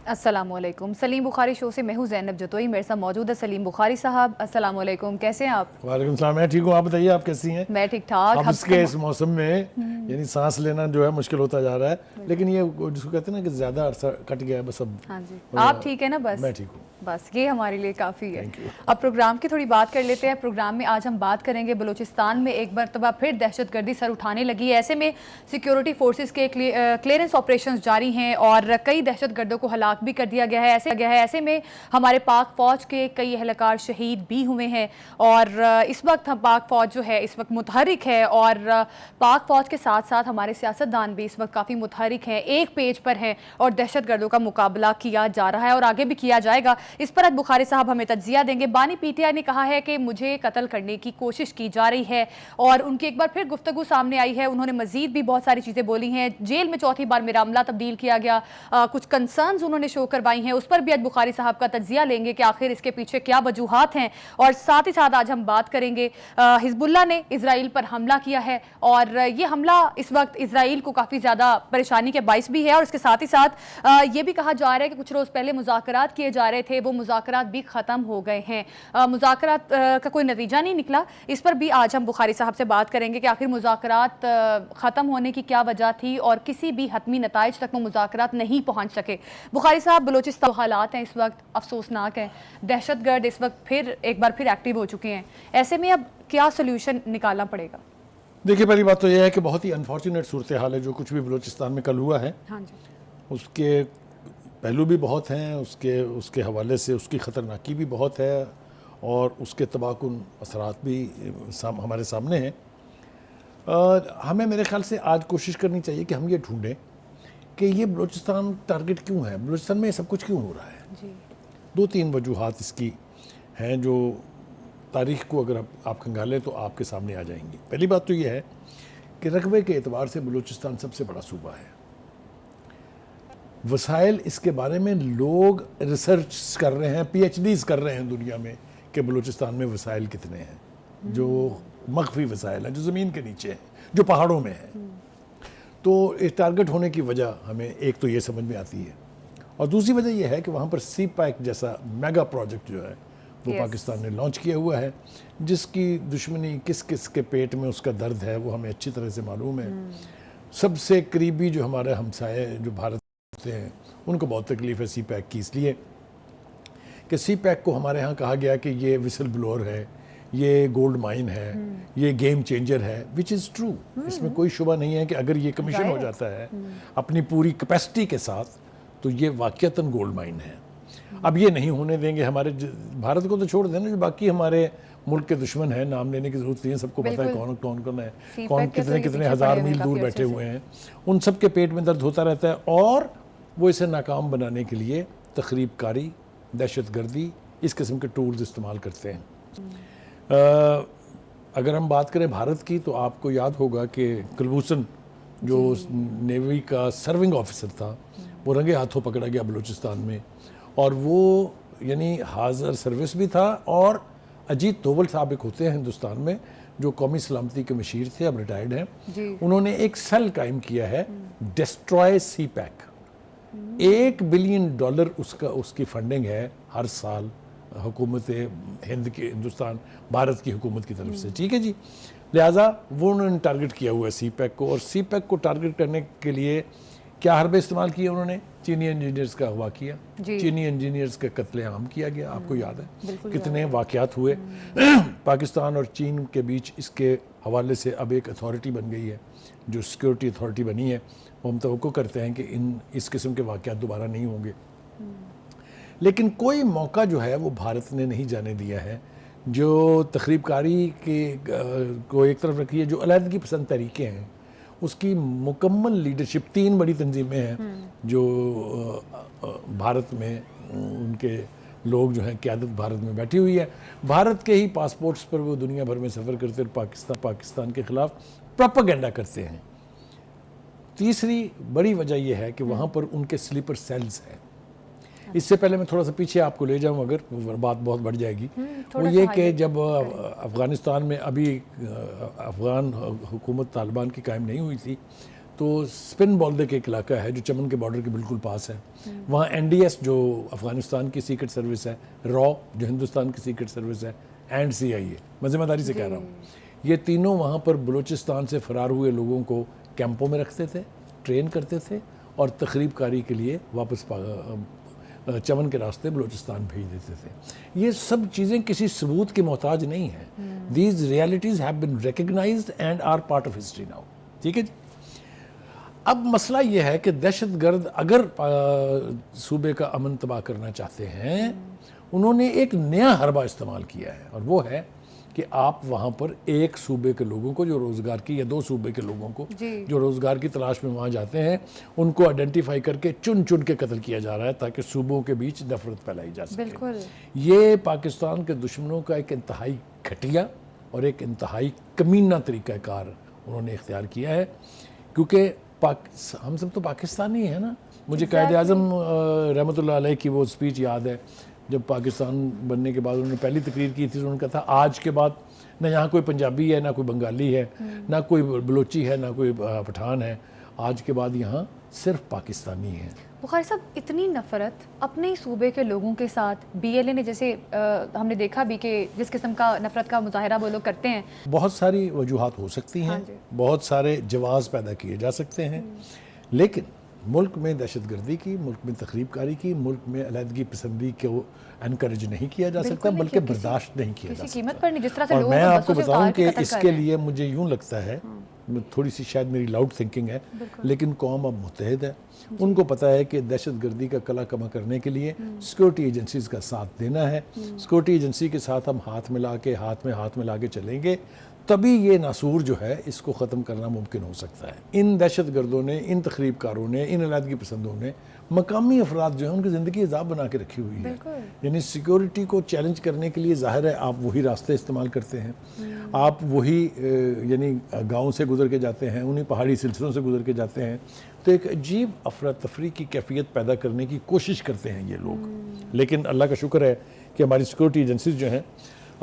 अस्सलामुअलैकुम। सलीम बुखारी शो से मैं हूँ ज़ैनब जतोई, मेरे साथ मौजूद है सलीम बुखारी साहब। अस्सलामुअलैकुम, कैसे हैं आप? वालेकुम सलाम। मैं ठीक हूँ, आप बताइए आप कैसी हैं? मैं ठीक ठाक। अब इसके इस मौसम में यानी सांस लेना जो है मुश्किल होता जा रहा है, लेकिन ये जिसको कहते हैं ना कि ज़्यादा अरसा कट गया है बस अब। हाँ जी, आप ठीक है ना? मैं ठीक हूँ, बस ये हमारे लिए काफ़ी है। Thank you. अब प्रोग्राम की थोड़ी बात कर लेते हैं। प्रोग्राम में आज हम बात करेंगे बलूचिस्तान में एक मरतबा फिर दहशतगर्दी सर उठाने लगी है। ऐसे में सिक्योरिटी फोर्सेस के क्लियरेंस ऑपरेशंस जारी हैं और कई दहशतगर्दों को हलाक भी कर दिया गया है। ऐसे में हमारे पाक फ़ौज के कई एहलकार शहीद भी हुए हैं और इस वक्त हम पाक फ़ौज जो है इस वक्त मुतहरिक है और पाक फ़ौज के साथ साथ हमारे सियासतदान भी इस वक्त काफ़ी मुतहरिक हैं, एक पेज पर हैं और दहशतगर्दों का मुकाबला किया जा रहा है और आगे भी किया जाएगा। इस पर आज बुखारी साहब हमें तज्जिया देंगे। बानी पीटीआई ने कहा है कि मुझे कत्ल करने की कोशिश की जा रही है और उनकी एक बार फिर गुफ्तगू सामने आई है। उन्होंने मजीद भी बहुत सारी चीज़ें बोली हैं। जेल में चौथी बार मेरा अमला तब्दील किया गया, कुछ कंसर्न्स उन्होंने शो करवाई हैं, उस पर भी आज बुखारी साहब का तज्जिया लेंगे कि आखिर इसके पीछे क्या वजूहात हैं। और साथ ही साथ आज हम बात करेंगे हिजबुल्लाह ने इजराइल पर हमला किया है और ये हमला इस वक्त इजराइल को काफ़ी ज़्यादा परेशानी के बाइस भी है और इसके साथ ही साथ ये भी कहा जा रहा है कि कुछ रोज़ पहले मुज़ाकरात किए जा रहे थे, वो मुज़ाकरात भी ख़त्म हो गए हैं। मुज़ाकरात का कोई नतीजा नहीं निकला। इस पर भी आज हम बुखारी साहब से बात करेंगे कि आखिर मुज़ाकरात ख़त्म होने की क्या वजह थी और किसी भी हतमी नताइज तक वो मुज़ाकरात नहीं पहुँच सके। बुखारी साहब, बलूचिस्तान हालात हैं इस वक्त अफसोसनाक हैं। दहशतगर्द इस वक्त फिर एक बार फिर एक्टिव हो चुके हैं। ऐसे में अब क्या सोल्यूशन निकालना पड़ेगा? देखिए, पहली बात तो यह है कि बहुत ही अनफॉर्चुनेट सूरत हाल है जो कुछ भी बलूचिस्तान में कल हुआ है। हाँ जी, उसके पहलू भी बहुत हैं, उसके हवाले से उसकी ख़तरनाकी भी बहुत है और उसके तबाहकुन असरात भी हमारे सामने हैं। हमें मेरे ख्याल से आज कोशिश करनी चाहिए कि हम ये ढूंढें कि ये बलूचिस्तान टारगेट क्यों है, बलूचिस्तान में ये सब कुछ क्यों हो रहा है। जी, दो तीन वजूहात इसकी हैं जो तारीख़ को अगर आप खंगालें तो आपके सामने आ जाएंगी। पहली बात तो ये है कि रकबे के एतबार से बलूचिस्तान सबसे बड़ा सूबा है। वसाइल इसके बारे में लोग रिसर्च कर रहे हैं, पीएचडीज कर रहे हैं दुनिया में कि बलूचिस्तान में वसाइल कितने हैं, जो मख्फी वसाइल हैं, जो ज़मीन के नीचे हैं, जो पहाड़ों में हैं। तो इस टारगेट होने की वजह हमें एक तो ये समझ में आती है और दूसरी वजह यह है कि वहाँ पर सी पैक जैसा मेगा प्रोजेक्ट जो है वो पाकिस्तान ने लॉन्च किया हुआ है, जिसकी दुश्मनी किस किस के पेट में उसका दर्द है वो हमें अच्छी तरह से मालूम है। सबसे करीबी जो हमारे हमसाए जो भारत हैं उनको बहुत तकलीफ है सी पैक की, इसलिए कि सी पैक को हमारे यहाँ कहा गया कि ये विसल ब्लोअर है, ये गोल्ड माइन है, ये गेम चेंजर है, विच इज़ ट्रू। इसमें कोई शुबा नहीं है कि अगर ये कमीशन हो जाता है अपनी पूरी कैपेसिटी के साथ तो ये वाकईतन गोल्ड माइन है। अब ये नहीं होने देंगे। हमारे भारत को तो छोड़ देना, जो बाकी हमारे मुल्क के दुश्मन हैं, नाम लेने की जरूरत नहीं है, सबको पता है कौन कौन कौन है, कौन कितने कितने हज़ार मील दूर बैठे हुए हैं, उन सब के पेट में दर्द होता रहता है और वो इसे नाकाम बनाने के लिए तखरीब कारी, दहशतगर्दी, इस किस्म के टूल्स इस्तेमाल करते हैं। अगर हम बात करें भारत की तो आपको याद होगा कि कुलभूषण जो नेवी का सर्विंग ऑफिसर था वो रंगे हाथों पकड़ा गया बलूचिस्तान में और वो यानी हाज़र सर्विस भी था। और अजीत दोवल साहब एक होते हैं हिंदुस्तान में जो कौमी सलामती के मशीर थे, अब रिटायर्ड हैं, उन्होंने एक सेल कायम किया है, डिस्ट्रॉय सी पैक। $1 बिलियन उसकी फंडिंग है हर साल हुकूमत हिंद की, हिंदुस्तान भारत की हुकूमत की तरफ से, ठीक है जी। लिहाजा वो उन्होंने टारगेट किया हुआ है सी पैक को और सी पैक को टारगेट करने के लिए क्या हरबे इस्तेमाल किए उन्होंने? चीनी इंजीनियर्स का अगवा किया, चीनी इंजीनियर्स का कत्लेआम किया गया। आपको याद है कितने वाक़यात हुए। पाकिस्तान और चीन के बीच इसके हवाले से अब एक अथॉरिटी बन गई है, जो सिक्योरिटी अथॉरिटी बनी है। वो हम तवक्को करते हैं कि इस किस्म के वाक़यात दोबारा नहीं होंगे। लेकिन कोई मौका जो है वो भारत ने नहीं जाने दिया है। जो तखरीबकारी के को एक तरफ रखी है, जो अलहदगी पसंद तरीके हैं उसकी मुकम्मल लीडरशिप 3 बड़ी तंजीमें हैं जो भारत में उनके लोग जो हैं क़यादत भारत में बैठी हुई है। भारत के ही पासपोर्ट्स पर वो दुनिया भर में सफ़र करते और पाकिस्तान के ख़िलाफ़ प्रोपेगेंडा करते हैं। तीसरी बड़ी वजह यह है कि वहाँ पर उनके स्लीपर सेल्स हैं। इससे पहले मैं थोड़ा सा पीछे आपको ले जाऊं, अगर बात बहुत बढ़ जाएगी, वो ये कि जब अफ़गानिस्तान में अभी अफ़गान हुकूमत तालिबान की कायम नहीं हुई थी तो स्पिन बॉल्दे के एक इलाका है जो चमन के बॉर्डर के बिल्कुल पास है, वहाँ NDS जो अफ़गानिस्तान की सीक्रेट सर्विस है, रॉ जो हिंदुस्तान की सीक्रेट सर्विस है, एंड CIA, मैं ज़िम्मेदारी से कह रहा हूँ, ये तीनों वहाँ पर बलूचिस्तान से फ़रार हुए लोगों को कैंपों में रखते थे, ट्रेन करते थे और तखरीबकारी के लिए वापस चमन के रास्ते बलूचिस्तान भेज देते थे। ये सब चीज़ें किसी सबूत के मोहताज नहीं हैं। These realities have been recognised and are part of history now. ठीक है जी। अब मसला ये है कि दहशतगर्द अगर सूबे का अमन तबाह करना चाहते हैं, उन्होंने एक नया हरबा इस्तेमाल किया है और वो है कि आप वहाँ पर एक सूबे के लोगों को जो रोज़गार की, या दो सूबे के लोगों को जो रोज़गार की तलाश में वहाँ जाते हैं, उनको आइडेंटिफाई करके चुन चुन के कत्ल किया जा रहा है ताकि सूबों के बीच नफरत फैलाई जा सके। बिल्कुल। ये पाकिस्तान के दुश्मनों का एक इंतहाई घटिया और एक इंतहाई कमीना तरीक़ाकार उन्होंने इख्तियार किया है, क्योंकि हम सब तो पाकिस्तानी है ना। मुझे कायद आज़म रहमतुल्लाह अलैह की वो स्पीच याद है, जब पाकिस्तान बनने के बाद उन्होंने पहली तकरीर की थी, उन्होंने कहा था आज के बाद ना यहाँ कोई पंजाबी है, ना कोई बंगाली है, ना कोई बलोची है, ना कोई पठान है, आज के बाद यहाँ सिर्फ पाकिस्तानी है। बुखारी साहब, इतनी नफ़रत अपने ही सूबे के लोगों के साथ BLA ने, जैसे हमने देखा भी कि जिस किस्म का नफ़रत का मुजाहरा वो लोग करते हैं, बहुत सारी वजूहात हो सकती हैं, बहुत सारे जवाज़ पैदा किए जा सकते हैं, लेकिन मुल्क में दहशतगर्दी की, मुल्क में तखरीबकारी की, मुल्क में अलहदगी पसंदी को एनकरेज नहीं किया जा सकता, बल्कि बर्दाश्त नहीं किया जा सकता। कीमत पर नहीं, जिस तरह से और लोग मैं आपको बसों से बताऊं उतार कि के कत्ल कर इसके रहे हैं। लिए मुझे यूं लगता है, थोड़ी सी शायद मेरी लाउड थिंकिंग है, लेकिन कौम अब मुत्तहिद है। उनको पता है कि दहशतगर्दी का कला कमा करने के लिए सिक्योरिटी एजेंसीज का साथ देना है। सिक्योरिटी एजेंसी के साथ हम हाथ मिला के चलेंगे, तभी ये नासूर जो है इसको ख़त्म करना मुमकिन हो सकता है। इन दहशतगर्दों ने, इन तखरीबकारों ने, इन अलहदगी पसंदों ने मकामी अफराद जो है उनकी ज़िंदगी अजाब बना के रखी हुई है। यानी सिक्योरिटी को चैलेंज करने के लिए ज़ाहिर है आप वही रास्ते इस्तेमाल करते हैं, आप वही यानी गाँव से गुजर के जाते हैं, उन्हीं पहाड़ी सिलसिलों से गुजर के जाते हैं, तो एक अजीब अफरा तफरी की कैफियत पैदा करने की कोशिश करते हैं ये लोग। लेकिन अल्लाह का शुक्र है कि हमारी सिक्योरिटी एजेंसीज जो हैं,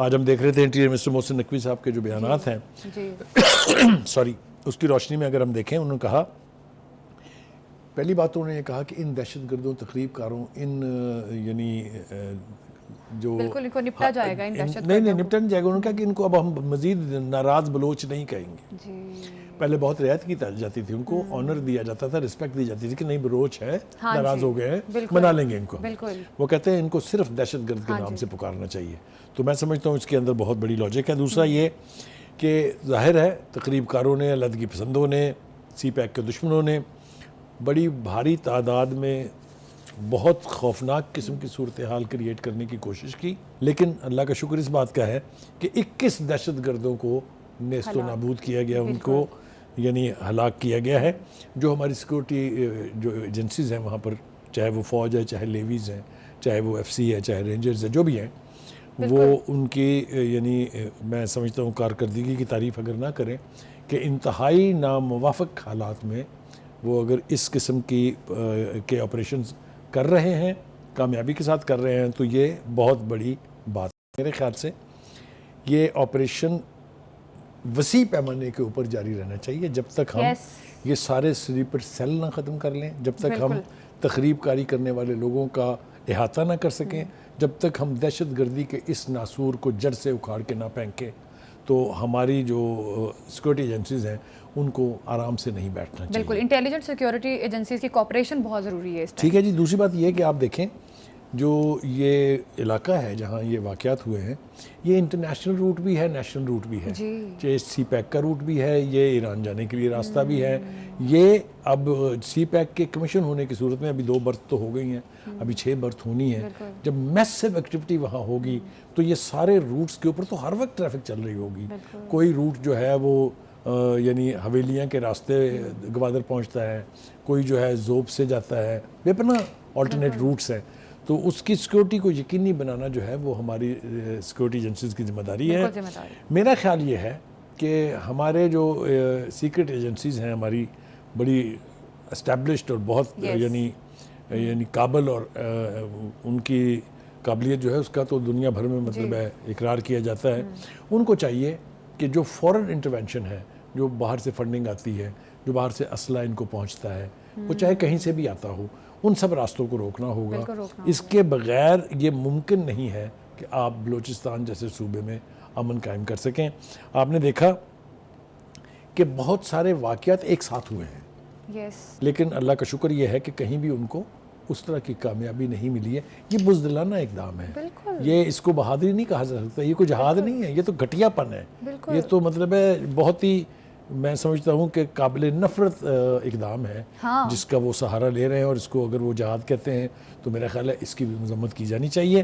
आज हम देख रहे थे इंटीरियर मिनिस्टर मोहसिन नकवी साहब के जो बयानात हैं सॉरी, उसकी रोशनी में अगर हम देखें, उन्होंने कहा, पहली बात तो उन्होंने कहा कि इन दहशतगर्दों, तकरीबकारों, इन यानी जो बिल्कुल इनको निपटा जाएगा, इन दहशतगर्दों नहीं निपटा नहीं जाएगा। उन्होंने कहा कि इनको अब हम मजीद नाराज़ बलोच नहीं कहेंगे। पहले बहुत रियायत की जाती थी, उनको ऑनर दिया जाता था, रिस्पेक्ट दी जाती थी कि नहीं बलोच है, नाराज़ हो गए हैं, मना लेंगे इनको। वो कहते हैं इनको सिर्फ दहशतगर्द के नाम से पुकारना चाहिए। तो मैं समझता हूँ इसके अंदर बहुत बड़ी लॉजिक है। दूसरा ये कि जाहिर है तकरीबकारों ने, अलहदगी पसंदों ने, CPAC के दुश्मनों ने बड़ी भारी तादाद में बहुत खौफनाक किस्म की सूरत हाल क्रिएट करने की कोशिश की, लेकिन अल्लाह का शुक्र इस बात का है कि 21 दहशतगर्दों को नेस्तो नाबूद किया गया, उनको यानी हलाक किया गया है। जो हमारी सिक्योरिटी जो एजेंसीज़ हैं वहाँ पर, चाहे वो फ़ौज है, चाहे लेवीज़ हैं, चाहे वो FC है, चाहे रेंजर्स है, जो भी हैं, वो उनकी यानी मैं समझता हूँ कारकर्दगी की तारीफ़ अगर ना करें कि इंतहाई नामुवाफ़िक हालात में वो अगर इस किस्म की के ऑपरेशंस कर रहे हैं, कामयाबी के साथ कर रहे हैं, तो ये बहुत बड़ी बात है। मेरे ख्याल से ये ऑपरेशन वसी पैमाने के ऊपर जारी रहना चाहिए जब तक हम ये सारे स्लीपर सेल ना ख़त्म कर लें, जब तक हम तखरीबकारी करने वाले लोगों का अहाता ना कर सकें, जब तक हम दहशतगर्दी के इस नासूर को जड़ से उखाड़ के ना फेंकें, तो हमारी जो सिक्योरिटी एजेंसीज़ हैं उनको आराम से नहीं बैठना चाहिए। बिल्कुल, इंटेलिजेंट सिक्योरिटी एजेंसीज की कोऑपरेशन बहुत ज़रूरी है। ठीक है जी। दूसरी बात ये है कि आप देखें जो ये इलाका है जहाँ ये वाक़यात हुए हैं, ये इंटरनेशनल रूट भी है, नेशनल रूट भी है। चाहे CPAC का रूट भी है, ये ईरान जाने के लिए रास्ता भी है। ये अब CPAC के कमीशन होने की सूरत में अभी 2 बर्थ तो हो गई हैं, अभी 6 बर्थ होनी है। जब मैसिव एक्टिविटी वहाँ होगी तो ये सारे रूट्स के ऊपर तो हर वक्त ट्रैफिक चल रही होगी। कोई रूट जो है वो यानी हवेलियाँ के रास्ते गवादर पहुँचता है, कोई जो है ज़ोब से जाता है, बेपना ऑल्टरनेट रूट्स हैं। तो उसकी सिक्योरिटी को यकीनी बनाना जो है वो हमारी सिक्योरिटी एजेंसीज़ की जिम्मेदारी है। मेरा ख्याल ये है कि हमारे जो सीक्रेट एजेंसीज़ हैं हमारी, बड़ी एस्टेब्लिश्ड और बहुत यानी काबल, और उनकी काबिलियत जो है उसका तो दुनिया भर में मतलब है इकरार किया जाता है। उनको चाहिए कि जो फॉरेन इंटरवेंशन है जो बाहर से फंडिंग आती है, जो बाहर से असला इनको पहुंचता है, वो चाहे कहीं से भी आता हो, उन सब रास्तों को रोकना होगा। इसके बगैर ये मुमकिन नहीं है कि आप बलूचिस्तान जैसे सूबे में अमन कायम कर सकें। आपने देखा कि बहुत सारे वाक़यात एक साथ हुए हैं, लेकिन अल्लाह का शुक्र ये है कि कहीं भी उनको उस तरह की कामयाबी नहीं मिली है। ये बुज़दिलाना इक़दाम है, ये इसको बहादुरी नहीं कहा जा सकता, ये कोई जहाद नहीं है, ये तो घटियापन है। ये तो मतलब है बहुत ही, मैं समझता हूँ कि काबिल नफ़रत इक़दाम है। हाँ। जिसका वो सहारा ले रहे हैं, और इसको अगर वो जहाद कहते हैं तो मेरा ख्याल है इसकी भी मज़म्मत की जानी चाहिए।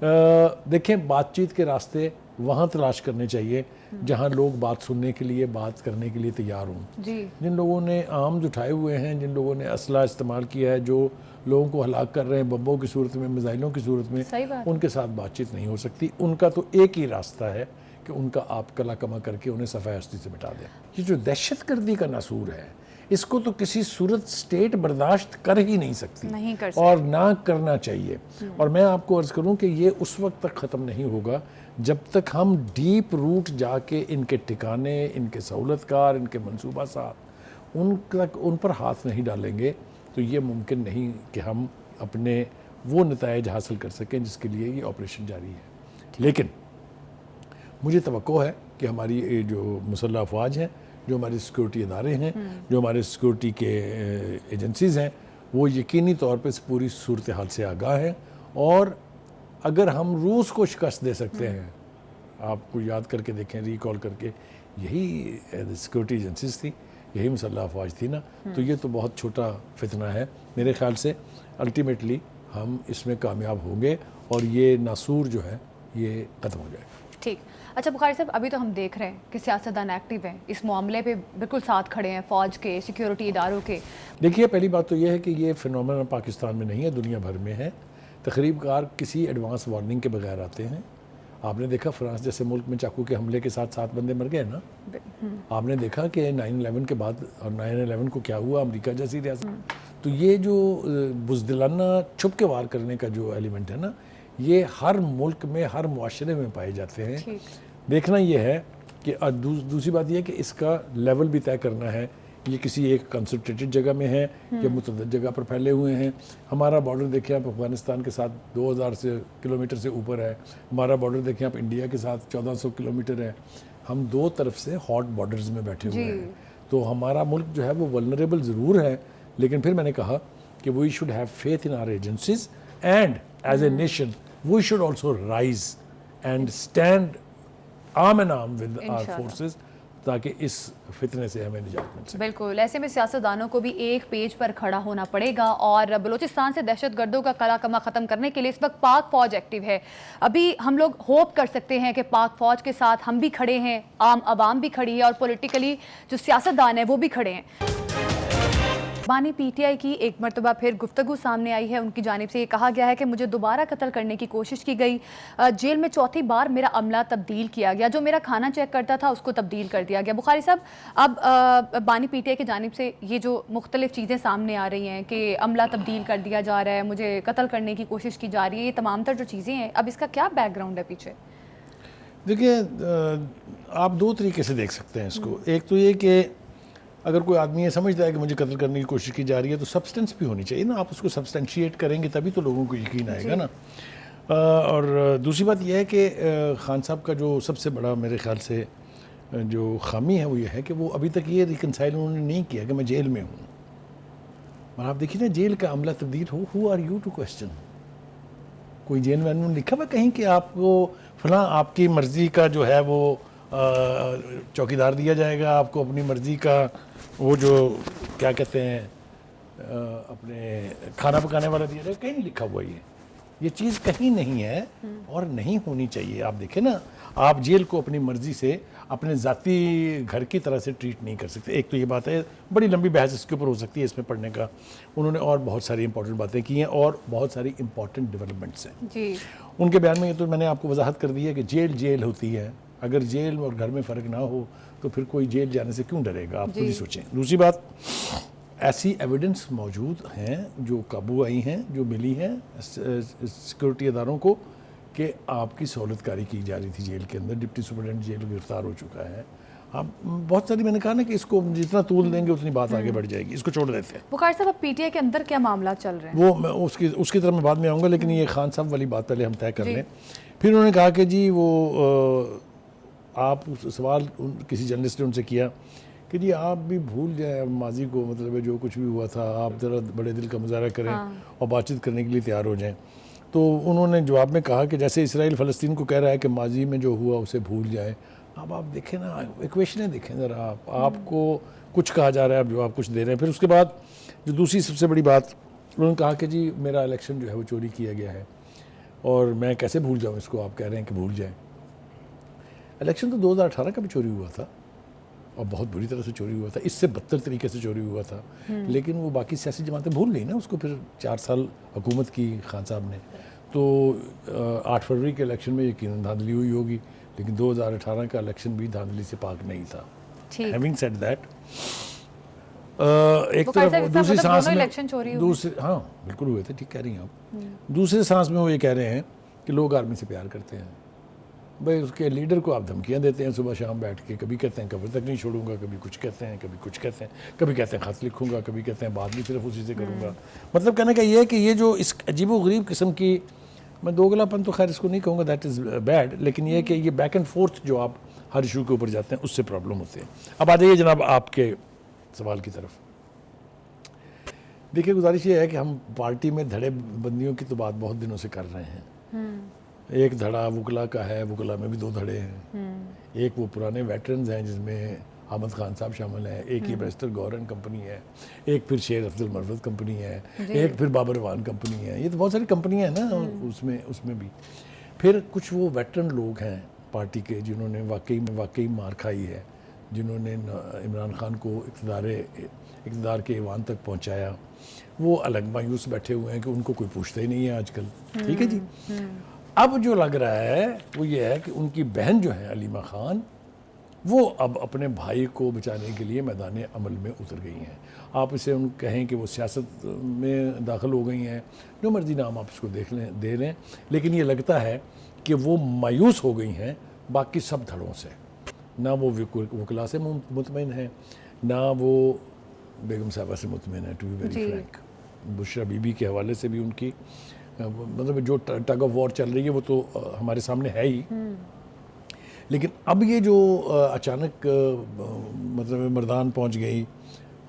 देखें, बातचीत के रास्ते वहाँ तलाश करने चाहिए जहाँ लोग बात सुनने के लिए, बात करने के लिए तैयार हों। जिन लोगों ने आर्म्स उठाए हुए हैं, जिन लोगों ने असला इस्तेमाल किया है, जो लोगों को हलाक कर रहे हैं बम्बों की सूरत में, मिसाइलों की सूरत में, उनके साथ बातचीत नहीं हो सकती। उनका तो एक ही रास्ता है कि उनका आप कला कमा करके उन्हें सफ़ाए हस्ती से मिटा दें। ये जो दहशत गर्दी का नासूर है, इसको तो किसी सूरत स्टेट बर्दाश्त कर ही नहीं सकती, नहीं कर सकती, और ना करना चाहिए। और मैं आपको अर्ज़ करूं कि ये उस वक्त तक ख़त्म नहीं होगा जब तक हम डीप रूट जाके इनके ठिकाने, इनके सहूलतकार, इनके मनसूबा साथ उन पर हाथ नहीं डालेंगे तो ये मुमकिन नहीं कि हम अपने वो नताइज हासिल कर सकें जिसके लिए ये ऑपरेशन जारी है। लेकिन मुझे तवक्को है कि हमारी जो मुसल्लह अफवाज हैं, जो हमारे सिक्योरिटी इदारे हैं, जो हमारे सिक्योरिटी के एजेंसीज़ हैं, वो यकीनी तौर पर इस पूरी सूरत हाल से आगाह हैं। और अगर हम रूस को शिकस्त दे सकते हैं, आपको याद करके देखें, रिकॉल करके, यही सिक्योरिटी एजेंसीज थी, यही मुसल्लह अफवाज थी ना, तो ये तो बहुत छोटा फितना है। मेरे ख्याल से अल्टीमेटली हम इसमें कामयाब होंगे और ये नासूर जो है ये ख़त्म हो जाएगा। ठीक। अच्छा बुखारी साहब, अभी तो हम देख रहे हैं कि सियासतदान एक्टिव हैं, इस मामले पे बिल्कुल साथ खड़े हैं फ़ौज के, सिक्योरिटी इदारों के। देखिए, पहली बात तो ये है कि ये फिनोमेना पाकिस्तान में नहीं है, दुनिया भर में है। तकरीबकार किसी एडवांस वार्निंग के बगैर आते हैं। आपने देखा फ्रांस जैसे मुल्क में चाकू के हमले के साथ 7 बंदे मर गए ना। आपने देखा कि 9/11 के बाद, और 9/11 को क्या हुआ, अमेरिका जैसी रियासत। तो ये जो बुज़दिलाना छुप के वार करने का जो एलिमेंट है ना, ये हर मुल्क में, हर मुआशरे में पाए जाते हैं। देखना ये है कि दूसरी बात यह है कि इसका लेवल भी तय करना है। ये किसी एक कंसंट्रेटेड जगह में है या मुतअद्दिद जगह पर फैले हुए हैं। हमारा बॉर्डर देखें आप अफ़गानिस्तान के साथ 2000 किलोमीटर से ऊपर है। हमारा बॉर्डर देखें आप इंडिया के साथ 1400 किलोमीटर है। हम दो तरफ से हॉट बॉर्डर्स में बैठे हुए हैं। तो हमारा मुल्क जो है वो वल्नरेबल ज़रूर है, लेकिन फिर मैंने कहा कि we should have faith in our agencies and as a nation we should also rise and stand arm in arm with our forces, ताकि इस फितने से हमें निजात मिल सके। बिल्कुल, ऐसे में सियासतदानों को भी एक पेज पर खड़ा होना पड़ेगा। और बलूचिस्तान से दहशतगर्दों का कला कमा ख़त्म करने के लिए इस वक्त पाक फ़ौज एक्टिव है। अभी हम लोग होप कर सकते हैं कि पाक फ़ौज के साथ हम भी खड़े हैं, आम आवाम भी खड़ी है, और पॉलिटिकली जो सियासतदान है वो भी खड़े हैं। बानी पीटीआई की एक मरतबा फिर गुफ्तगू सामने आई है। उनकी जानिब से ये कहा गया है कि मुझे दोबारा कत्ल करने की कोशिश की गई, जेल में चौथी बार मेरा अमला तब्दील किया गया, जो मेरा खाना चेक करता था उसको तब्दील कर दिया गया। बुखारी साहब, अब बानी पीटीआई की जानिब से ये जो मुख्तलिफ चीज़ें सामने आ रही हैं कि अमला तब्दील कर दिया जा रहा है, मुझे कत्ल करने की कोशिश की जा रही है, ये तमाम तर जो चीज़ें हैं, अब इसका क्या बैकग्राउंड है पीछे? देखिए, आप दो तरीके से देख सकते हैं इसको। एक तो ये कि अगर कोई आदमी ये समझता है कि मुझे कत्ल करने की कोशिश की जा रही है तो सब्सटेंस भी होनी चाहिए ना, आप उसको सब्सटेंशिएट करेंगे तभी तो लोगों को यकीन आएगा ना। और दूसरी बात यह है कि खान साहब का जो सबसे बड़ा मेरे ख्याल से जो खामी है वो ये है कि वो अभी तक ये रिकनसाइल उन्होंने नहीं किया कि मैं जेल में हूँ। और आप देखिए ना, जेल का अमला तब्दील हो, who are you to question? कोई जेल में लिखा हुआ कहीं कि आपको फलां आपकी मर्ज़ी का जो है वो चौकीदार दिया जाएगा, आपको अपनी मर्ज़ी का वो जो क्या कहते हैं अपने खाना पकाने वाला दिया जाएगा? कहीं नहीं लिखा हुआ ये चीज़ कहीं नहीं है और नहीं होनी चाहिए। आप देखें ना, आप जेल को अपनी मर्ज़ी से अपने ज़ाती घर की तरह से ट्रीट नहीं कर सकते। एक तो ये बात है, बड़ी लंबी बहस इसके ऊपर हो सकती है इसमें पढ़ने का। उन्होंने और बहुत सारी इंपॉर्टेंट बातें की हैं और बहुत सारी इंपॉर्टेंट डेवलपमेंट्स हैं जी। उनके बयान में ये तो मैंने आपको वजाहत कर दी है कि जेल जेल होती है। अगर जेल और घर में फ़र्क ना हो तो फिर कोई जेल जाने से क्यों डरेगा? आप खुद ही सोचें। दूसरी बात, ऐसी एविडेंस मौजूद हैं जो काबू आई हैं, जो मिली हैं सिक्योरिटी इदारों को कि आपकी सहूलतकारी की जा रही थी जेल के अंदर। डिप्टी सुपरिटेंडेंट जेल गिरफ्तार हो चुका है, आप बहुत सारी, मैंने कहा ना कि इसको जितना तूल देंगे उतनी बात आगे बढ़ जाएगी, इसको छोड़ देते हैं। बुखारी साहब, अब पीटीआई के अंदर क्या मामला चल रहे हैं? वो मैं उसकी तरफ मैं बाद में आऊँगा, लेकिन ये खान साहब वाली बात पहले हम तय कर लें। फिर उन्होंने कहा कि जी वो आप सवाल किसी जर्नलिस्ट ने उनसे किया कि जी आप भी भूल जाए माजी को, मतलब जो कुछ भी हुआ था, आप ज़रा बड़े दिल का मुजाहरा करें और बातचीत करने के लिए तैयार हो जाएं। तो उन्होंने जवाब में कहा कि जैसे इसराइल फ़लस्तीन को कह रहा है कि माजी में जो हुआ उसे भूल जाए। अब आप देखें ना, इक्वेशनें देखें ज़रा, आपको कुछ कहा जा रहा है, आप जवाब कुछ दे रहे हैं। फिर उसके बाद जो दूसरी सबसे बड़ी बात, उन्होंने कहा कि जी मेरा इलेक्शन जो है वो चोरी किया गया है और मैं कैसे भूल जाऊँ इसको, आप कह रहे हैं कि भूल जाएँ। इलेक्शन तो 2018 का भी चोरी हुआ था और बहुत बुरी तरह से चोरी हुआ था, इससे बदतर तरीके से चोरी हुआ था, लेकिन वो बाकी सियासी जमातें भूल गई ना उसको। फिर 4 साल हुकूमत की खान साहब ने, तो 8 फरवरी के इलेक्शन में यकीनन धांधली हुई होगी, लेकिन 2018 का इलेक्शन भी धांधली से पाक नहीं था। हैविंग सेड दैट, एक तरफ दूसरी सांस में दूसरे, हाँ बिल्कुल हुए थे, ठीक कह रही हैं आप। दूसरे सांस में वो ये कह रहे हैं कि लोग आर्मी से प्यार करते हैं। भाई उसके लीडर को आप धमकियां देते हैं सुबह शाम बैठ के, कभी कहते हैं कब्र तक नहीं छोड़ूंगा, कभी कुछ कहते हैं, कभी कुछ कहते हैं, कभी कहते हैं खत लिखूंगा, कभी कहते हैं बात भी सिर्फ उसी से करूंगा। मतलब कहने का ये है कि ये जो इस अजीबोगरीब किस्म की, मैं दोगलापन तो खैर इसको नहीं कहूँगा, दैट इज़ बैड, लेकिन ये कि ये बैक एंड फोर्थ जो आप हर इशू के ऊपर जाते हैं उससे प्रॉब्लम होती है। अब आ जाइए जनाब आपके सवाल की तरफ। देखिए गुजारिश ये है कि हम पार्टी में धड़े बंदियों की तो बात बहुत दिनों से कर रहे हैं। एक धड़ा वकला का है, वकला में भी 2 धड़े हैं। एक वो पुराने वेटरन्स हैं जिसमें अहमद खान साहब शामिल हैं, एक ही बैरिस्टर गौरन कंपनी है, एक फिर शेर अफजल मरवत कंपनी है, एक फिर बाबर वान कंपनी है। ये तो बहुत सारी कंपनियां हैं ना उसमें भी। फिर कुछ वो वेटरन लोग हैं पार्टी के जिन्होंने वाकई मार खाई है, जिन्होंने इमरान खान को इक़्तिदार के ईवान तक पहुंचाया। वो अलग मायूस बैठे हुए हैं कि उनको कोई पूछता ही नहीं है आजकल। ठीक है जी। अब जो लग रहा है वो ये है कि उनकी बहन जो है अलीमा खान, वो अब अपने भाई को बचाने के लिए मैदान अमल में उतर गई हैं। आप इसे उन कहें कि वो सियासत में दाखिल हो गई हैं, जो मर्जी नाम आप इसको दे लें, लेकिन ये लगता है कि वो मायूस हो गई हैं बाकी सब धड़ों से। ना वो वकला से मुतमिन है, ना वो बेगम साहबा से मुतमिन है, to be very frank. Bushra Bibi के हवाले से भी उनकी मतलब जो टग ऑफ वॉर चल रही है वो तो हमारे सामने है ही। लेकिन अब ये जो अचानक मतलब मर्दान पहुंच गई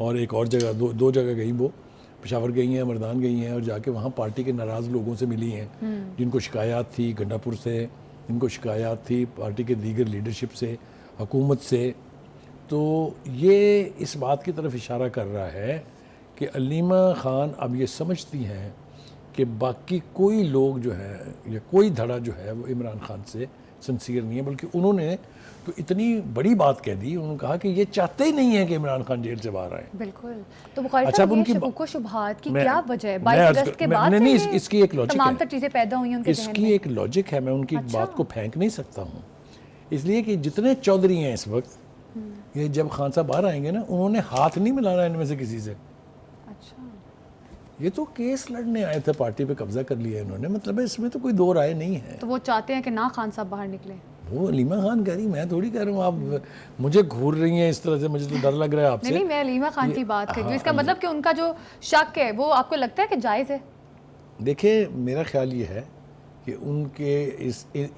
और एक और जगह दो जगह गई, वो पेशावर गई हैं, मर्दान गई हैं और जाके वहाँ पार्टी के नाराज़ लोगों से मिली हैं, जिनको शिकायत थी गंडापुर से, जिनको शिकायत थी पार्टी के दीगर लीडरशिप से, हुकूमत से। तो ये इस बात की तरफ इशारा कर रहा है कि अलीमा खान अब ये समझती हैं कि बाकी कोई लोग जो है या कोई धड़ा जो है वो इमरान खान से सिंसियर नहीं है, बल्कि उन्होंने तो इतनी बड़ी बात कह दी, उन्होंने कहा कि ये चाहते ही नहीं है कि इमरान खान जेल से बाहर आए। बिल्कुल। तो बुखारी साहब, उनकी शुबहात की क्या वजह है? 22 अगस्त के बाद नहीं, इसकी एक लॉजिक है, तमाम चीजें पैदा हुई उनके जहन में। इसकी एक लॉजिक है, मैं उनकी बात को फेंक नहीं सकता हूँ, इसलिए कि जितने चौधरी हैं इस वक्त, ये जब खान साहब बाहर आएंगे ना, उन्होंने हाथ नहीं मिलाना इनमें से किसी से। ये तो केस लड़ने आए थे, पार्टी पे कब्जा कर लिया इन्होंने, मतलब है इसमें तो कोई दो राय नहीं है। तो वो चाहते हैं कि ना खान साहब बाहर निकले। वो अलीमा खान कह रही, मैं थोड़ी कह रहा हूँ। आप मुझे घूर रही हैं इस तरह से, मुझे तो डर लग रहा है आपसे। नहीं, मैं अलीमा खान की बात कर रही हूँ। इसका मतलब कि उनका जो शक है वो आपको लगता है कि जायज़ है? देखिए मेरा ख्याल ये है कि उनके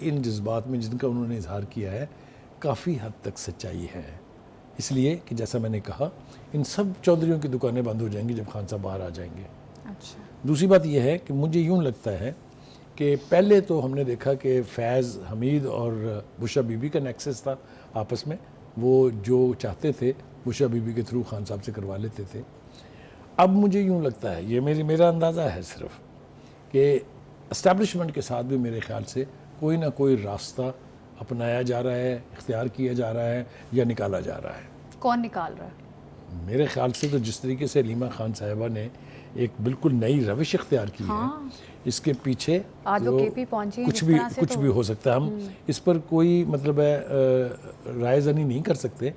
इन जज्बात में जिनका उन्होंने इजहार किया है काफ़ी हद तक सच्चाई है, इसलिए कि जैसा मैंने कहा इन सब चौधरियों की दुकानें बंद हो जाएंगी जब खान साहब बाहर आ जाएंगे। अच्छा। दूसरी बात यह है कि मुझे यूँ लगता है कि पहले तो हमने देखा कि फैज़ हमीद और बुशरा बीबी का नेक्सस था आपस में, वो जो चाहते थे बुशरा बीबी के थ्रू खान साहब से करवा लेते थे। अब मुझे यूँ लगता है, ये मेरा अंदाज़ा है सिर्फ, कि इस्टेब्लिशमेंट के साथ भी मेरे ख्याल से कोई ना कोई रास्ता अपनाया जा रहा है, इख्तियार किया जा रहा है या निकाला जा रहा है। कौन निकाल रहा है? मेरे ख्याल से तो जिस तरीके से अलीमा खान साहिबा ने एक बिल्कुल नई रविश इख्तियार की है, इसके पीछे तो कुछ भी हो सकता है। हम इस पर कोई मतलब है राय ज़नी नहीं कर सकते,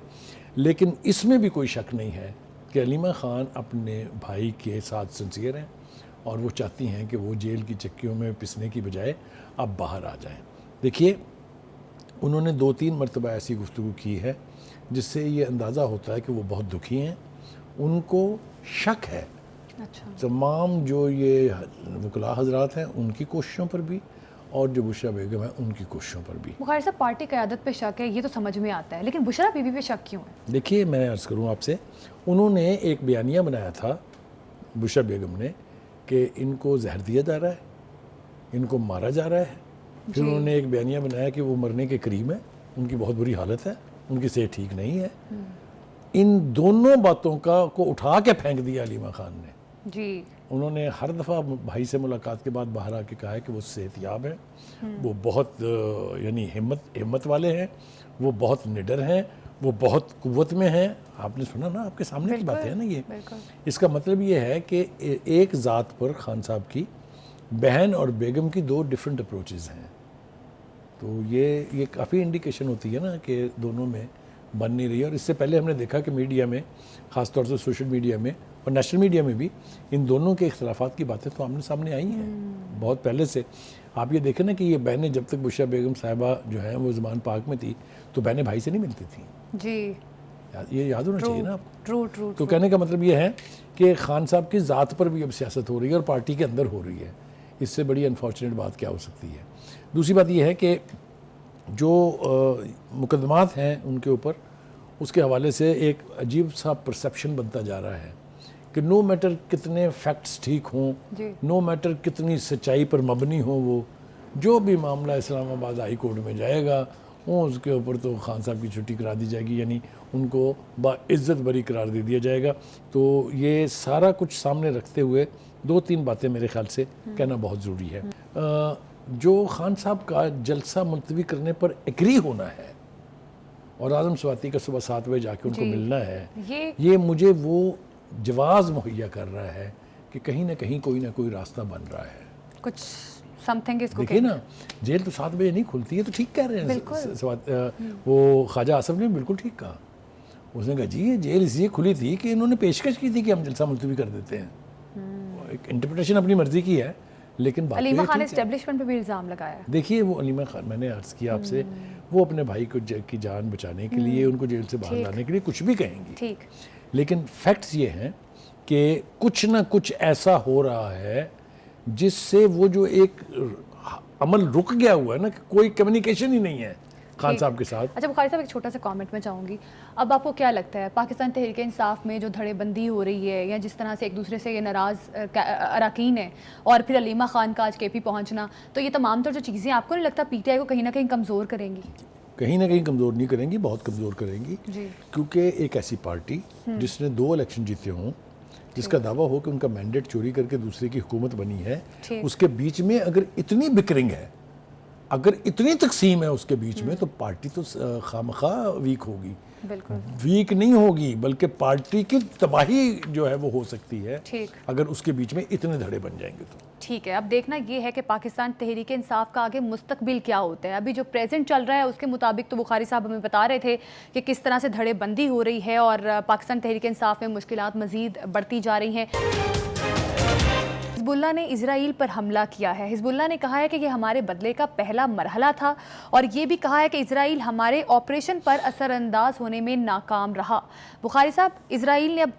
लेकिन इसमें भी कोई शक नहीं है कि अलीमा खान अपने भाई के साथ सिंसियर हैं और वो चाहती हैं कि वो जेल की चक्कियों में पिसने की बजाय अब बाहर आ जाएं। देखिए उन्होंने 2-3 मरतबा ऐसी गुफ्तगू की है जिससे ये अंदाज़ा होता है कि वो बहुत दुखी हैं। उनको शक है अच्छा। तमाम जो ये वकला हजरात हैं उनकी कोशिशों पर भी, और जो बुशरा बेगम है उनकी कोशिशों पर भी। बुखारी साहब, पार्टी क़यादत पे शक है, ये तो समझ में आता है, लेकिन बुशरा बीबी पे शक क्यों है? देखिए, मैं अर्ज़ करूँ आपसे, उन्होंने एक बयानिया बनाया था बुशरा बेगम ने कि इनको जहर दिया जा रहा है, इनको मारा जा रहा है। फिर उन्होंने एक बयानिया बनाया कि वो मरने के करीब है, उनकी बहुत बुरी हालत है, उनकी सेहत ठीक नहीं है। इन दोनों बातों को उठा के फेंक दिया अलीमा खान ने। जी। उन्होंने हर दफ़ा भाई से मुलाकात के बाद बाहर आके कहा है कि वो सेहतयाब हैं, वो बहुत यानी हिम्मत वाले हैं, वो बहुत निडर हैं, वो बहुत कुव्वत में हैं। आपने सुना ना, आपके सामने की बात है ना ये। इसका मतलब ये है कि एक ज़ात पर खान साहब की बहन और बेगम की 2 डिफरेंट अप्रोचेज़ हैं। तो ये काफ़ी इंडिकेशन होती है ना कि दोनों में बन नहीं रही है। और इससे पहले हमने देखा कि मीडिया में, ख़ास तौर से सोशल मीडिया में और नेशनल मीडिया में भी, इन दोनों के इख्तलाफात की बातें तो आमने सामने आई हैं बहुत पहले से। आप ये देखें ना कि ये बहनें, जब तक बुशरा बेगम साहिबा जो हैं वो ज़मान पाक में थी, तो बहनें भाई से नहीं मिलती थी जी। ये याद होना चाहिए ना आपको। ट्रू। तो कहने का मतलब ये है कि खान साहब की ज़ात पर भी अब सियासत हो रही है और पार्टी के अंदर हो रही है। इससे बड़ी अनफॉर्चुनेट बात क्या हो सकती है। दूसरी बात यह है कि जो मुकदमात हैं उनके ऊपर, उसके हवाले से एक अजीब सा परसेप्शन बनता जा रहा है कि नो मैटर कितने फैक्ट्स ठीक हों, नो मैटर कितनी सच्चाई पर मबनी हो, वो जो भी मामला इस्लामाबाद हाई कोर्ट में जाएगा वो उसके ऊपर तो खान साहब की छुट्टी करा दी जाएगी, यानी उनको बाइज़्ज़त बरी करार दे दिया जाएगा। तो ये सारा कुछ सामने रखते हुए 2-3 बातें मेरे ख्याल से कहना बहुत ज़रूरी है। जो खान साहब का जलसा मुलतवी करने पर एग्री होना है और आज़म स्वाति का सुबह 7 बजे जाके उनको मिलना है, ये मुझे वो जवाज़ मुहैया कर रहा है कि कहीं ना कहीं कोई ना कोई रास्ता बन रहा है, कुछ समथिंग इसको। देखिए ना, जेल तो 7 बजे नहीं खुलती है, तो ठीक कह रहे हैं वो ख्वाजा आसफ ने बिल्कुल ठीक कहा। उसने कहा जी ये जेल इसलिए खुली थी कि इन्होंने पेशकश की थी कि हम जलसा मुलतवी कर देते हैं। एक इंटरप्रिटेशन अपनी मर्जी की है, लेकिन अलीमा खान ने एस्टेब्लिशमेंट पे भी इल्ज़ाम लगाया। देखिए, वो अलीमा खान, मैंने अर्ज़ किया आपसे, वो अपने भाई को की जान बचाने के लिए, उनको जेल से बाहर लाने के लिए कुछ भी कहेंगी, ठीक, लेकिन फैक्ट्स ये हैं कि कुछ ना कुछ ऐसा हो रहा है जिससे वो जो एक अमल रुक गया हुआ है ना, कि कोई कम्युनिकेशन ही नहीं है खान साहब के साथ। अच्छा बुखारी साहब, एक छोटा सा कमेंट में चाहूँगी, अब आपको क्या लगता है पाकिस्तान तहरीक इंसाफ में जो धड़ेबंदी हो रही है या जिस तरह से एक दूसरे से ये नाराज़ अरकान है और फिर अलीमा खान का आज केपी पहुँचना, तो ये तमाम तर जो चीज़ें आपको नहीं लगता पीटीआई को कहीं ना कहीं कमज़ोर करेंगी? कहीं ना कहीं कमज़ोर नहीं करेंगी, बहुत कमज़ोर करेंगी, क्योंकि एक ऐसी पार्टी जिसने 2 इलेक्शन जीते हों, जिसका दावा हो कि उनका मैंडेट चोरी करके दूसरे की हुकूमत बनी है, उसके बीच में अगर इतनी बिकरिंग है, अगर इतनी तकसीम है उसके बीच में, तो पार्टी तो खामखा वीक होगी। बिल्कुल वीक नहीं होगी, बल्कि पार्टी की तबाही जो है वो हो सकती है अगर उसके बीच में इतने धड़े बन जाएंगे तो। ठीक है, अब देखना ये है कि पाकिस्तान तहरीक इंसाफ का आगे मुस्तकबिल क्या होता है। अभी जो प्रेजेंट चल रहा है उसके मुताबिक तो बुखारी साहब हमें बता रहे थे कि किस तरह से धड़ेबंदी हो रही है और पाकिस्तान तहरीक इंसाफ में मुश्किलात मज़ीद बढ़ती जा रही हैं। हिज़्बुल्लाह ने इजराइल पर हमला किया है। हिज़्बुल्लाह ने कहा है कि ये हमारे बदले का पहला मरहला था और ये भी कहा है कि इजराइल हमारे ऑपरेशन पर असरअंदाज होने में नाकाम रहा। बुखारी साहब, इजराइल ने अब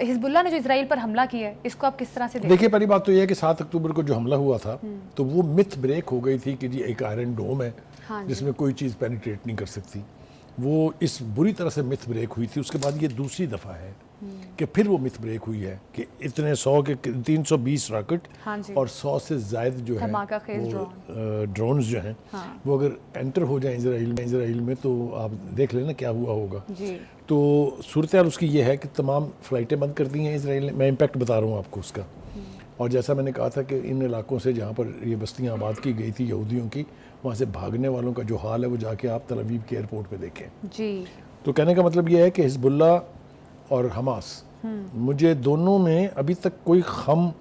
हिज़्बुल्लाह ने जो इजराइल पर हमला किया है, इसको आप किस तरह से देखिए? पहली बात तो यह है कि 7 अक्टूबर को जो हमला हुआ था तो वो मिथ ब्रेक हो गई थी कि जी एक आयरन डोम है जिसमें कोई चीज़ पेनिट्रेट नहीं कर सकती। वो इस बुरी तरह से मिथ ब्रेक हुई थी। उसके बाद ये दूसरी दफ़ा है कि फिर वो मिथ ब्रेक हुई है कि इतने 100 के 320 रॉकेट और 100 से ज़ायद जो है वो ड्रोन्स जो हैं वो अगर एंटर हो जाए इजराइल में तो आप देख लेना क्या हुआ होगा। तो सूरत हाल उसकी ये है कि तमाम फ़्लाइटें बंद कर दी हैं इजराइल ने। मैं इम्पैक्ट बता रहा हूँ आपको उसका। और जैसा मैंने कहा था कि इन इलाकों से जहाँ पर ये बस्तियाँ आबाद की गई थी यहूदियों की, वहाँ से भागने वालों का जो हाल है वो जाके आप तल अवीव के एयरपोर्ट पे देखें जी। तो कहने का मतलब ये है कि हिज़्बुल्लाह और हमास, मुझे दोनों में अभी तक कोई खम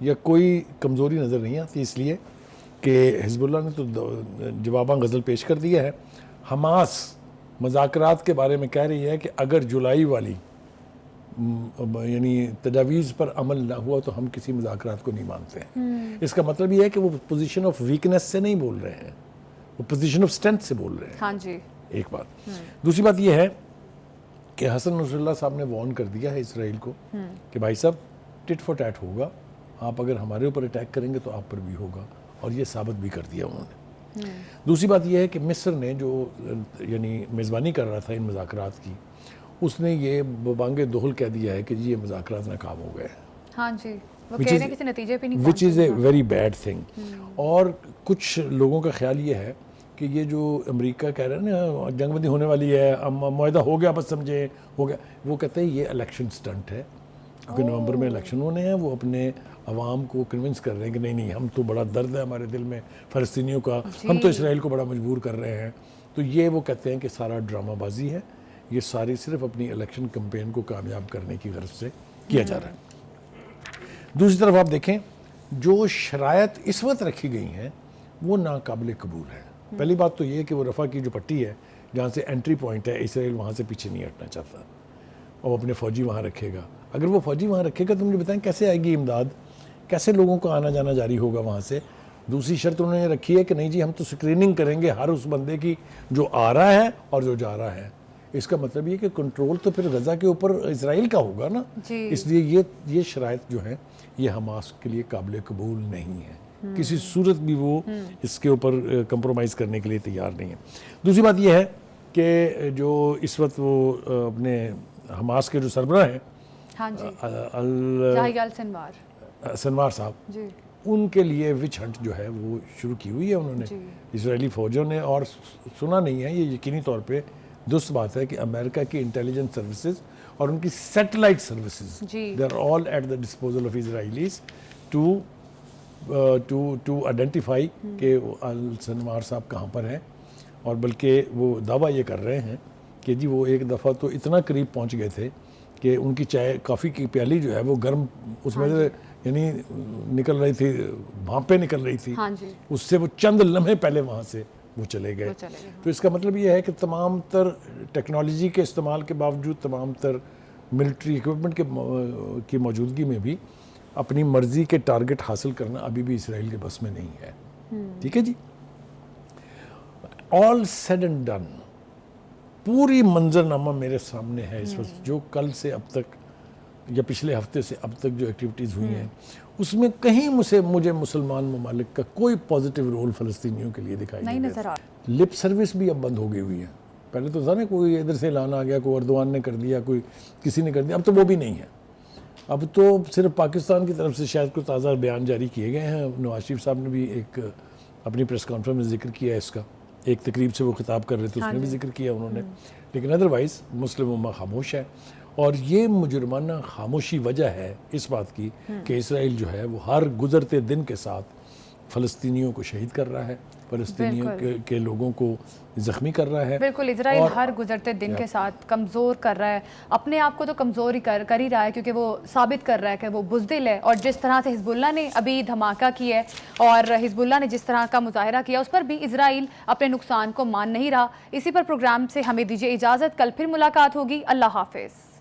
या कोई कमज़ोरी नज़र नहीं आती, इसलिए कि हिज़्बुल्लाह ने तो जवाबा गज़ल पेश कर दिया है। हमास मज़ाकरात के बारे में कह रही है कि अगर जुलाई वाली यानी तजावीज़ पर अमल ना हुआ तो हम किसी मज़ाकरात को नहीं मानते हैं। इसका मतलब ये है कि वो पोजीशन ऑफ वीकनेस से नहीं बोल रहे हैं, वो पोजीशन ऑफ स्ट्रेंथ से बोल रहे हैं। हाँ जी। एक बात। दूसरी बात ये है कि हसन नसरुल्लाह साहब ने वार्न कर दिया है इसराइल को कि भाई साहब टिट फॉर टैट होगा, आप अगर हमारे ऊपर अटैक करेंगे तो आप पर भी होगा, और ये साबित भी कर दिया उन्होंने। दूसरी बात यह है कि मिस्र ने जो यानी मेज़बानी कर रहा था इन मुज़ाकरात की, उसने ये बबांगे दोहल कह दिया है कि जी ये मुज़ाकरात नाकाम हो गए। हाँ जी, वो कह रहे हैं किसी नतीजे पे नहीं विच इज़ ए पहुंचे। Very bad thing. और कुछ लोगों का ख्याल ये है कि ये जो अमेरिका कह रहे हैं ना जंगबंदी होने वाली है, मुआहदा हो गया बस समझे हो गया, वो कहते हैं ये इलेक्शन स्टंट है, क्योंकि नवंबर में इलेक्शन होने हैं। वो अपने अवाम को कन्विंस कर रहे हैं कि नहीं नहीं, हम तो बड़ा दर्द है हमारे दिल में फ़लस्तीनियों का, हम तो इसराइल को बड़ा मजबूर कर रहे हैं। तो ये वो कहते हैं कि सारा ड्रामाबाजी है, ये सारी सिर्फ अपनी इलेक्शन कैंपेन को कामयाब करने की गर्ज से किया जा रहा है। दूसरी तरफ आप देखें जो शरायत इस वक्त रखी गई हैं वो नाकाबिल कबूल है। पहली बात तो ये है कि वो रफ़ा की जो पट्टी है जहाँ से एंट्री पॉइंट है, इसराइल वहाँ से पीछे नहीं हटना चाहता और अपने फ़ौजी वहाँ रखेगा। अगर वो फ़ौजी वहाँ रखेगा तो मुझे बताएं कैसे आएगी इमदाद, कैसे लोगों का आना जाना जारी होगा वहाँ से। दूसरी शर्त उन्होंने रखी है कि नहीं जी हम तो स्क्रीनिंग करेंगे हर उस बंदे की जो आ रहा है और जो जा रहा है। इसका मतलब ये कि कंट्रोल तो फिर गज़ा के ऊपर इसराइल का होगा ना, इसलिए ये शराइत जो है ये हमास के लिए काबिल कबूल नहीं है। किसी सूरत भी वो इसके ऊपर कंप्रोमाइज़ करने के लिए तैयार नहीं है। दूसरी बात ये है कि जो इस वक्त वो अपने हमास के जो सरबराह हैं, हाँ जी, सनवार साहब जी, उनके लिए विच हंट जो है वो शुरू की हुई है उन्होंने, इजरायली फ़ौजों ने। और सुना नहीं है, ये यकीनी तौर पे दुरुस्त बात है कि अमेरिका की इंटेलिजेंस सर्विसेज और उनकी satellite services they are all at the disposal of Israelis to identify कि अल सनवार साहब कहाँ पर हैं। और बल्कि वो दावा ये कर रहे हैं कि जी वो एक दफ़ा तो इतना करीब पहुँच गए थे कि उनकी चाय कॉफ़ी की प्याली जो है वो गर्म उसमें से यानी निकल रही थी, भांपें निकल रही थी, हाँ जी, उससे वो चंद लम्हे पहले वहाँ से वो चले गए। तो इसका मतलब ये है कि तमाम तर टेक्नोलॉजी के इस्तेमाल के बावजूद, तमाम तर मिलिट्री इक्विपमेंट की मौजूदगी में भी अपनी मर्जी के टारगेट हासिल करना अभी भी इसराइल के बस में नहीं है। ठीक है जी, ऑल सेड एंड डन, पूरी मंजरनामा मेरे सामने है इस वक्त। जो कल से अब तक या पिछले हफ्ते से अब तक जो एक्टिविटीज़ हुई हैं उसमें कहीं मुझे मुसलमान ममालिक का कोई पॉजिटिव रोल फ़लस्तीनियों के लिए दिखाई नहीं नजर आ। लिप सर्विस भी अब बंद हो गई हुई है। पहले तो था ना कोई इधर से ऐलान आ गया, कोई अर्दवान ने कर दिया, कोई किसी ने कर दिया, अब तो वो भी नहीं है। अब तो सिर्फ पाकिस्तान की तरफ से शायद कोई ताज़ा बयान जारी किए गए हैं। नवाज शरीफ साहब ने भी एक अपनी प्रेस कॉन्फ्रेंस में जिक्र किया है इसका, एक तकरीब से वो खिताब कर रहे थे उसमें भी जिक्र किया उन्होंने, लेकिन अदरवाइज़ मुस्लिम उम्मा खामोश है। और ये मुजरमाना खामोशी वजह है इस बात की कि इसराइल जो है वो हर गुजरते दिन के साथ फ़लस्तीनियों को शहीद कर रहा है, फ़लस्तीनियों के लोगों को ज़ख्मी कर रहा है। बिल्कुल, इजराइल हर गुजरते दिन के साथ कमज़ोर कर रहा है, अपने आप को तो कमज़ोर ही कर ही रहा है, क्योंकि वो साबित कर रहा है कि वो बुज़दिल है। और जिस तरह से हिज़्बुल्लाह ने अभी धमाका किया है और हिज़्बुल्लाह ने जिस तरह का मुज़ाहरा किया उस पर भी इजराइल अपने नुकसान को मान नहीं रहा। इसी पर प्रोग्राम से हमें दीजिए इजाज़त, कल फिर मुलाकात होगी। अल्लाह हाफ़िज़।